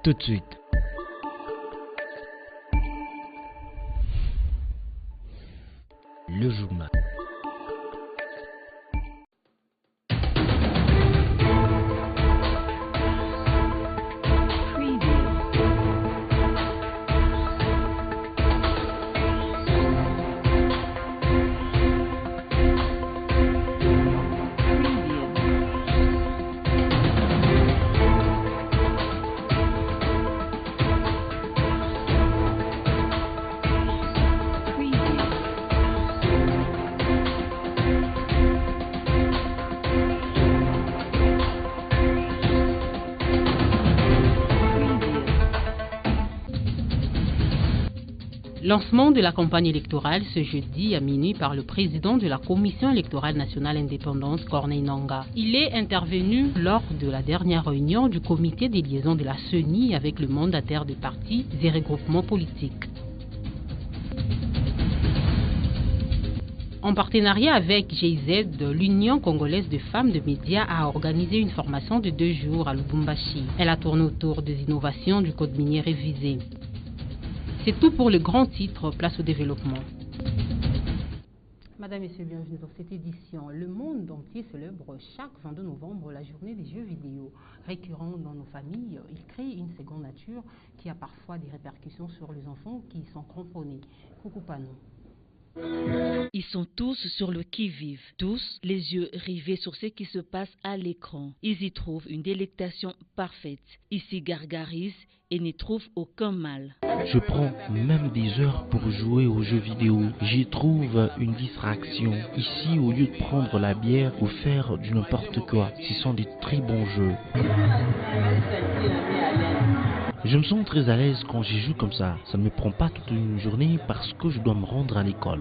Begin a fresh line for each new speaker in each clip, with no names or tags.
tout de suite. Le journal.
Lancement de la campagne électorale ce jeudi à minuit par le président de la Commission électorale nationale indépendante, Corneille Nangaa. Il est intervenu lors de la dernière réunion du comité des liaisons de la CENI avec le mandataire des partis et regroupements politiques. En partenariat avec GIZ, l'Union congolaise de femmes de médias a organisé une formation de 2 jours à Lubumbashi. Elle a tourné autour des innovations du code minier révisé. C'est tout pour le grand titre, place au développement. Madame et messieurs, bienvenue dans cette édition. Le monde entier célèbre chaque 22 novembre la journée des jeux vidéo. Récurrent dans nos familles, il crée une seconde nature qui a parfois des répercussions sur les enfants qui y sont cramponnés. Coucou Panou.
Ils sont tous sur le qui-vive, tous les yeux rivés sur ce qui se passe à l'écran. Ils y trouvent une délectation parfaite. Ils s'y gargarisent et n'y trouvent aucun mal.
Je prends même des heures pour jouer aux jeux vidéo. J'y trouve une distraction. Ici, au lieu de prendre la bière ou faire du n'importe quoi, ce sont des très bons jeux. Je me sens très à l'aise quand j'y joue comme ça. Ça ne me prend pas toute une journée parce que je dois me rendre à l'école.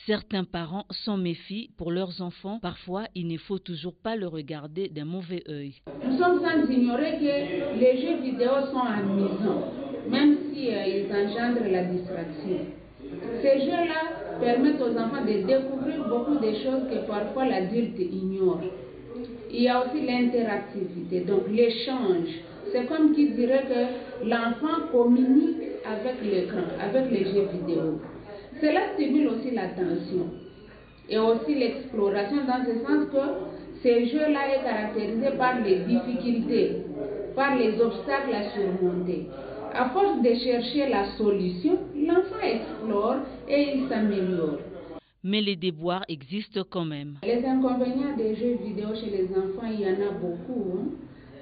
Certains parents s'en méfient pour leurs enfants. Parfois, il ne faut toujours pas le regarder d'un mauvais œil.
Nous sommes sans ignorer que les jeux vidéo sont amusants, même si ils engendrent la distraction. Ces jeux-là permettent aux enfants de découvrir beaucoup de choses que parfois l'adulte ignore. Il y a aussi l'interactivité, donc l'échange. C'est comme qui dirait que l'enfant communique avec l'écran, avec les jeux vidéo. Cela stimule aussi l'attention et aussi l'exploration dans ce sens que ces jeux-là sont caractérisés par les difficultés, par les obstacles à surmonter. À force de chercher la solution, l'enfant explore et il s'améliore.
Mais les déboires existent quand même.
Les inconvénients des jeux vidéo chez les enfants, il y en a beaucoup,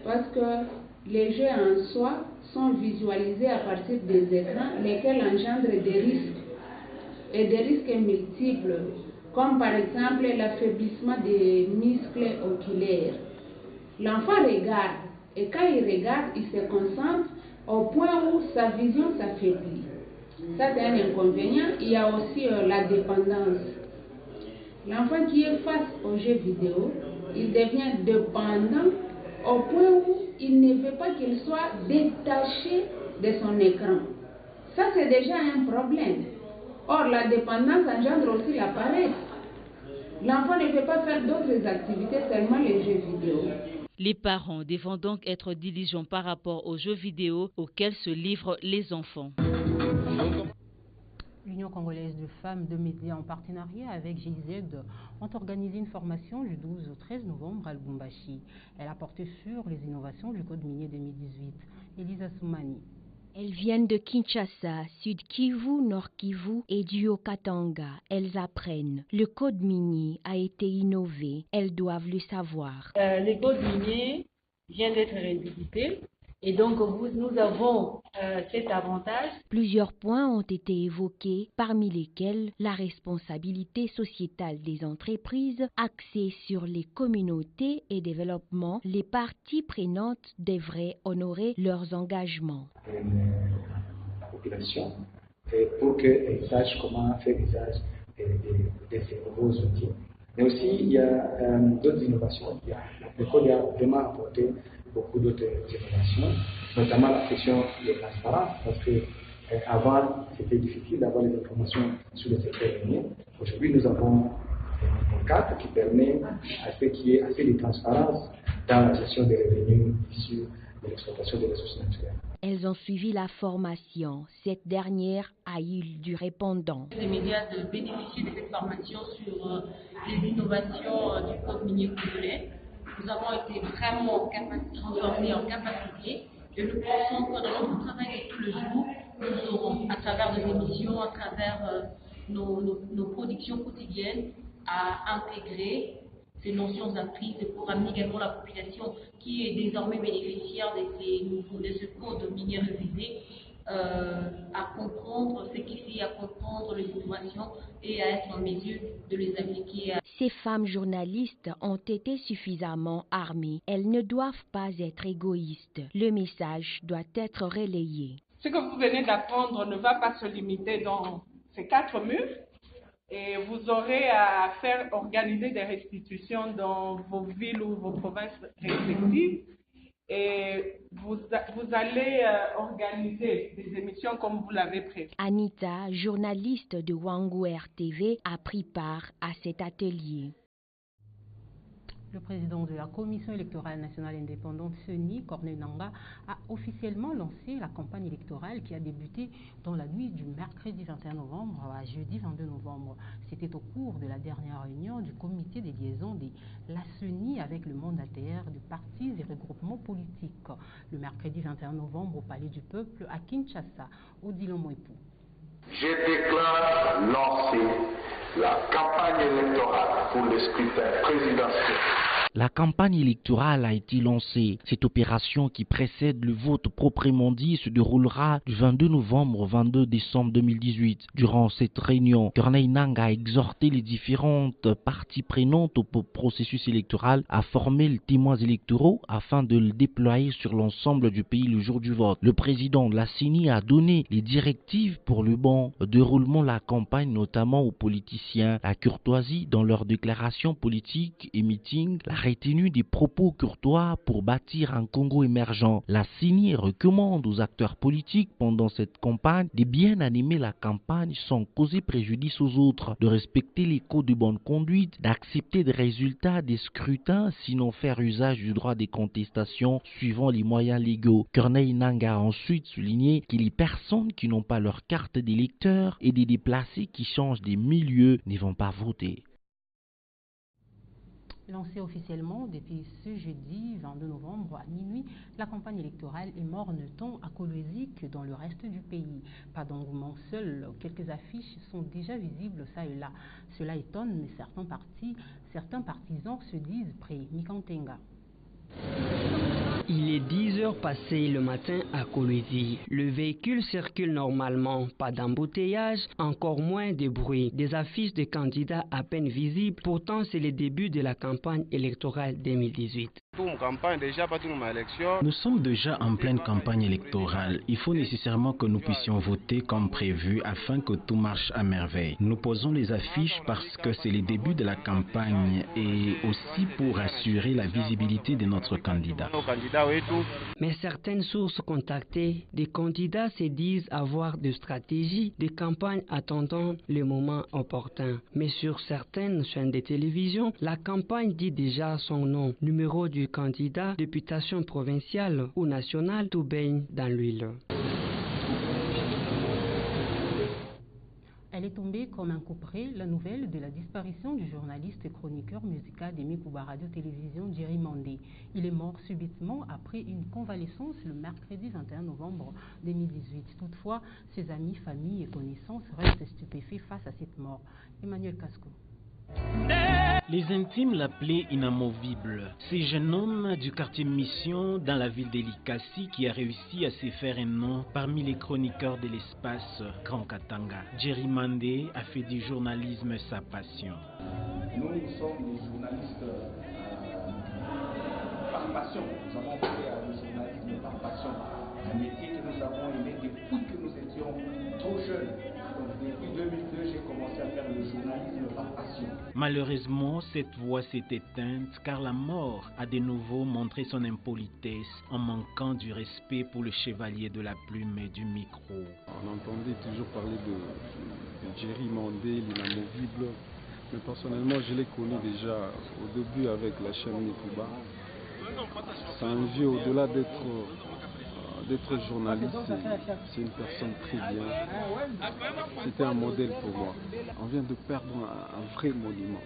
parce que les jeux en soi sont visualisés à partir des écrans, lesquels engendrent des risques, et des risques multiples, comme par exemple l'affaiblissement des muscles oculaires. L'enfant regarde, et quand il regarde, il se concentre au point où sa vision s'affaiblit. Ça, c'est un inconvénient. Il y a aussi la dépendance. L'enfant qui est face aux jeux vidéo, il devient dépendant au point où il ne veut pas qu'il soit détaché de son écran. Ça, c'est déjà un problème. Or, la dépendance engendre aussi la paresse. L'enfant ne peut pas faire d'autres activités, seulement les jeux vidéo.
Les parents devront donc être diligents par rapport aux jeux vidéo auxquels se livrent les enfants.
L'Union congolaise de femmes de médias en partenariat avec GIZ ont organisé une formation du 12 au 13 novembre à Lubumbashi. Elle a porté sur les innovations du Code minier 2018. Elisa Soumani.
Elles viennent de Kinshasa, Sud Kivu, Nord Kivu et du Haut-Katanga. Elles apprennent. Le code minier a été innové. Elles doivent le savoir.
Le code minier vient d'être révisité et donc nous avons cet avantage.
Plusieurs points ont été évoqués, parmi lesquels la responsabilité sociétale des entreprises axée sur les communautés et développement. Les parties prenantes devraient honorer leurs engagements.
La population pour qu'elle sache comment faire usage de ces nouveaux outils. Mais aussi, il y a d'autres innovations. Le code a vraiment apporté beaucoup d'autres innovations, notamment la question de transparence, parce que avant, c'était difficile d'avoir les informations sur le secteur minier. Aujourd'hui, nous avons un cadre qui permet à ce qu'il y ait assez de transparence dans la gestion des revenus issus de l'exploitation des ressources naturelles.
Elles ont suivi la formation. Cette dernière a eu du répondant.
Les médias de bénéficier de cette formation sur les innovations du code minier congolais. Nous avons été vraiment renforcés en capacité et nous pensons que dans notre travail de tous les jours, nous aurons, à travers nos émissions, à travers nos productions quotidiennes, à intégrer ces notions apprises pour amener également la population qui est désormais bénéficiaire de ce code minier révisé à comprendre ce qui fait, à comprendre les innovations et à être en mesure de les appliquer.
Ces femmes journalistes ont été suffisamment armées. Elles ne doivent pas être égoïstes. Le message doit être relayé.
Ce que vous venez d'apprendre ne va pas se limiter dans ces 4 murs. Et vous aurez à faire organiser des restitutions dans vos villes ou vos provinces respectives. Et vous allez organiser des émissions comme vous l'avez prévu.
Anita, journaliste de Wangu RTV, a pris part à cet atelier.
Le président de la Commission électorale nationale indépendante, CENI, Corneille Nangaa, a officiellement lancé la campagne électorale qui a débuté dans la nuit du mercredi 21 novembre à jeudi 22 novembre. C'était au cours de la dernière réunion du comité des liaisons de la CENI avec le mandataire de partis et regroupements politiques. Le mercredi 21 novembre au Palais du Peuple à Kinshasa, Odilon Moepou.
Je déclare lancer la campagne électorale pour le scrutin présidentiel.
La campagne électorale a été lancée. Cette opération qui précède le vote proprement dit se déroulera du 22 novembre au 22 décembre 2018. Durant cette réunion, Corneille Nangaa a exhorté les différentes parties prenantes au processus électoral à former les témoins électoraux afin de le déployer sur l'ensemble du pays le jour du vote. Le président de la CENI a donné les directives pour le bon déroulement de la campagne, notamment aux politiciens. La courtoisie dans leurs déclarations politiques et meetings, la rétenue des propos courtois pour bâtir un Congo émergent. La CENI recommande aux acteurs politiques pendant cette campagne de bien animer la campagne sans causer préjudice aux autres, de respecter les codes de bonne conduite, d'accepter des résultats des scrutins, sinon faire usage du droit des contestations suivant les moyens légaux. Corneille Nangaa a ensuite souligné que les personnes qui n'ont pas leur carte d'électeur et des déplacés qui changent des milieux ne vont pas voter.
Lancée officiellement depuis ce jeudi 22 novembre à minuit, la campagne électorale est morne-t-on à Kolwezi que dans le reste du pays. Pas d'engouement seul, quelques affiches sont déjà visibles ça et là. Cela étonne, mais certains partisans se disent prêts. Mikantenga.
Il est 10 heures passées le matin à Kolwezi. Le véhicule circule normalement, pas d'embouteillage, encore moins de bruit. Des affiches de candidats à peine visibles, pourtant c'est le début de la campagne électorale 2018.
Nous sommes déjà en pleine campagne électorale. Il faut nécessairement que nous puissions voter comme prévu afin que tout marche à merveille. Nous posons les affiches parce que c'est le début de la campagne et aussi pour assurer la visibilité de notre candidat.
Mais certaines sources contactées, des candidats se disent avoir de stratégies de campagne attendant le moment opportun. Mais sur certaines chaînes de télévision, la campagne dit déjà son nom, numéro du candidat, députation provinciale ou nationale, tout baigne dans l'huile.
Elle est tombée comme un coup près, la nouvelle de la disparition du journaliste et chroniqueur musical des Mikuba Radio-Télévision, Jerry Mandé. Il est mort subitement après une convalescence le mercredi 21 novembre 2018. Toutefois, ses amis, familles et connaissances restent stupéfaits face à cette mort. Emmanuel Casco.
Les intimes l'appelaient inamovible. Ce jeune homme du quartier Mission dans la ville d'Elikasi qui a réussi à se faire un nom parmi les chroniqueurs de l'espace Grand Katanga. Jerry Mandé a fait du journalisme sa passion.
Nous sommes des journalistes par passion. Nous avons fait le journalisme par passion. Un métier que nous avons aimé depuis que nous étions trop jeunes. Donc depuis 2002, j'ai commencé à faire le journalisme par passion.
Malheureusement, cette voix s'est éteinte car la mort a de nouveau montré son impolitesse en manquant du respect pour le chevalier de la plume et du micro.
On entendait toujours parler de Jerry Mandé, l'inamovible. Mais personnellement, je l'ai connu déjà au début avec la chaîne Mikuba. Ça envie au-delà d'être journaliste, c'est une personne très bien. C'était un modèle pour moi. On vient de perdre un vrai monument.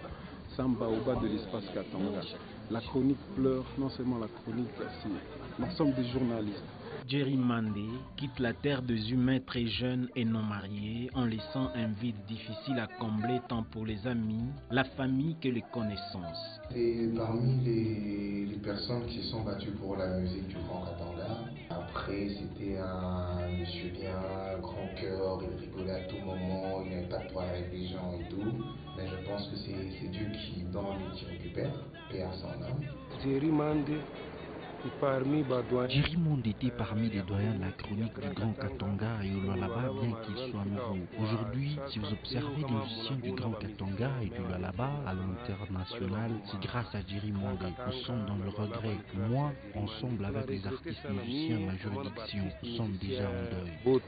Samba au bas de l'espace Katanga. La chronique pleure, non seulement la chronique, c'est l'ensemble des journalistes.
Jerry Mandé quitte la terre des humains très jeunes et non mariés en laissant un vide difficile à combler tant pour les amis, la famille que les connaissances.
Et parmi les personnes qui sont battues pour la musique du Grand Katanga, après c'était un monsieur bien, grand cœur, il rigolait à tout moment, il n'avait pas de problème avec les gens et tout. Mais je pense que c'est Dieu qui donne et qui récupère, paix à son âme.
Jerry Mandé
était parmi les doyens de la chronique du Grand Katanga et au Lualaba, bien qu'il soit nouveau. Aujourd'hui, si vous observez les musiciens du Grand Katanga et du Lualaba à l'international, c'est grâce à Jerry Mandé. Nous sommes dans le regret. Moi, ensemble avec les artistes musiciens, ma juridiction, nous sommes déjà en deuil.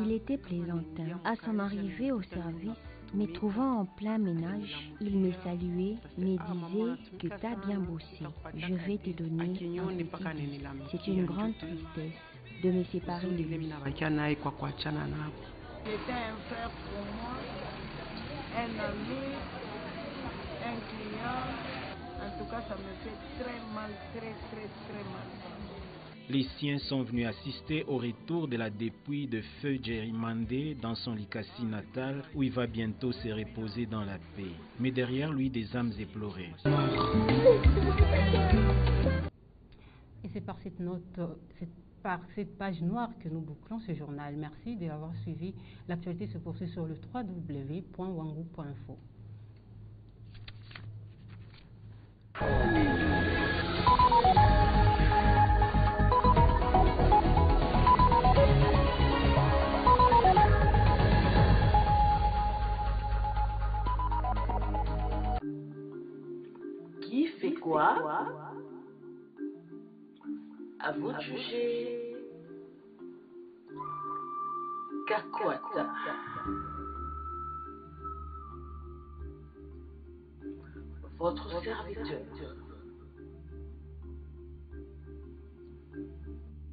Il était plaisantin. À son arrivée au service, me trouvant en plein ménage, il me saluait, me disait que t'as bien bossé. Je vais te donner un petit disque. C'est une grande tristesse de me séparer de lui.
C'était un frère pour moi, un ami, un client. En tout cas, ça me fait très mal, très mal.
Les siens sont venus assister au retour de la dépouille de feu Jerry Mandé dans son Likasi natal où il va bientôt se reposer dans la paix. Mais derrière lui, des âmes éplorées.
Et c'est par cette note, par cette page noire que nous bouclons ce journal. Merci de l'avoir suivi. L'actualité se poursuit sur le www.wangou.info.
Qui fait quoi? À vous de juger. Kakwata. Votre serviteur.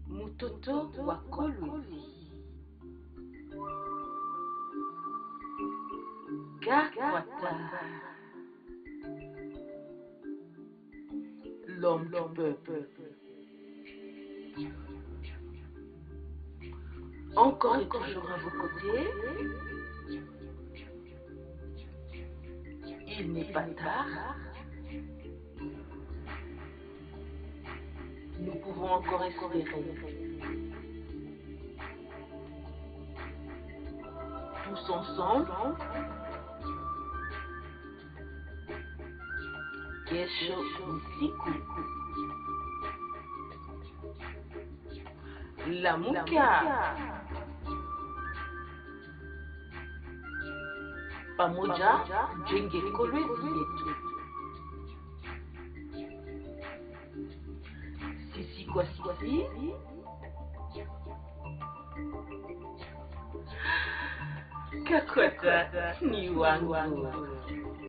Mutoto Wakolwezi. Kakwata. L'homme du peuple. Encore et toujours à vos côtés. Il n'est pas tard. Nous pouvons encore espérer. Tous ensemble. Kesho usiku. Lamuka. Pamoja jenge Kolwezi yetu. Sisi kwa sisi. Kakwata ni wangu.